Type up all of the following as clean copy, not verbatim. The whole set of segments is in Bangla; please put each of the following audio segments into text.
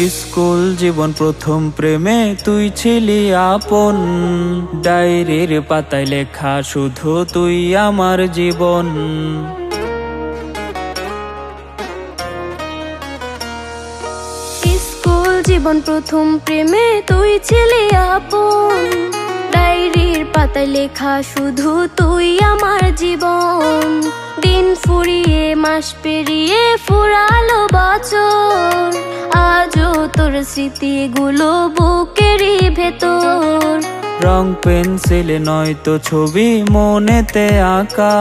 স্কুল জীবন প্রথম প্রেমে তুই ছিলি আপন, ডায়েরির পাতায় লেখা শুধু তুই আমার জীবন। স্কুল জীবন প্রথম প্রেমে তুই ছিলি আপন, ডায়েরির পাতায় লেখা শুধু তুই আমার জীবন। দিন ফুরিয়ে মাস পেরিয়ে ফুরালো বছর, আজও তোর স্মৃতিগুলো বুকেরই ভেতর। রং পেন্সিলে নয়তো ছবি মনেতে আঁকা,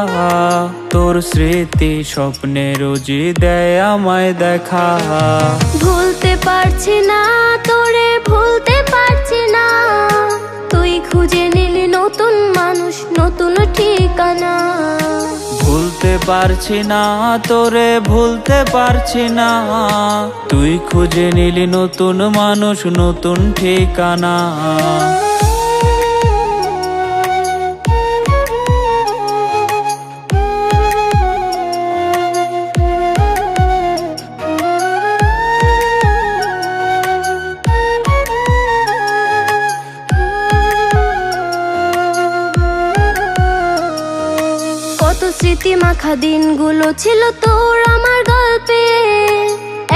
তোর স্মৃতি স্বপ্নে রোজই দেয় আমায় দেখা। ভুলতে পারছি না তোরে, ভুলতে পারছি না, তুই খুঁজে নিলি নতুন মানুষ, নতুন ঠিকানা। ভুলতে পারছি না তোরে, ভুলতে পারছি না, তুই খুঁজে নিলি নতুন মানুষ, নতুন ঠিকানা। কত স্মৃতি মাখা দিনগুলো ছিল তোর আমার গল্পে,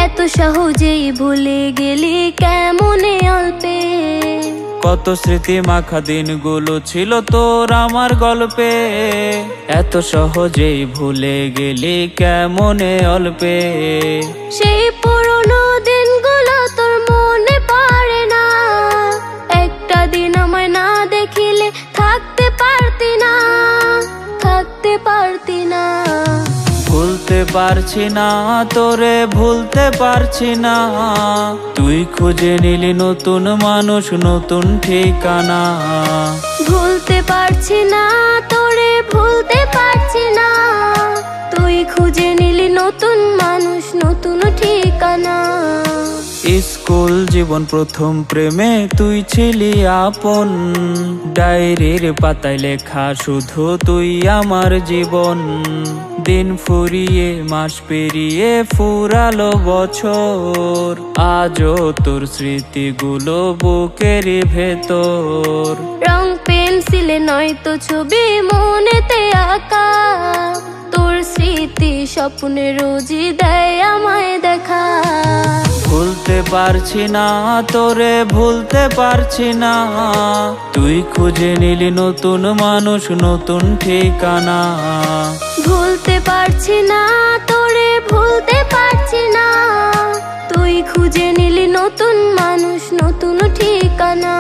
এত সহজেই ভুলে গেলি কেমনে অল্পে। কত স্মৃতি মাখা দিনগুলো ছিল তোর আমার গল্পে, এত সহজেই ভুলে গেলি কেমনে অল্পে। সেই পুরনো দিনগুলো তোর মনে পড়ে না, একটা দিন আমায় না দেখিলে থাকতে পারতি না, থাকতে পারতি না। ভুলতে পারছি না তোরে, ভুলতে পারছি না, তুই খুঁজে নিলি নতুন মানুষ, নতুন ঠিকানা। ভুলতে পারছি না তোরে, ভুলতে পারছি না, তুই খুঁজে নিলি নতুন মানুষ, নতুন ঠিকানা। স্কুল জীবন প্রথম প্রেমে তুই ছিলি আপন, ডায়েরির পাতায় লেখা শুধু তুই আমার জীবন। দিন ফুরিয়ে মাস পেরিয়ে ফুরালো বছর, আজও তোর স্মৃতিগুলো বুকেরই ভেতর। রং পেন্সিলে নয়তো ছবি মনেতে আঁকা, তোর স্মৃতি স্বপ্নে রোজই দেয় আমায় দেখা। ভুলতে পারছি না তোরে, ভুলতে পারছি না, তুই খুঁজে নিলি নতুন মানুষ, নতুন ঠিকানা। ভুলতে পারছি না তোরে, ভুলতে পারছি না, তুই খুঁজে নিলি নতুন মানুষ, নতুন ঠিকানা।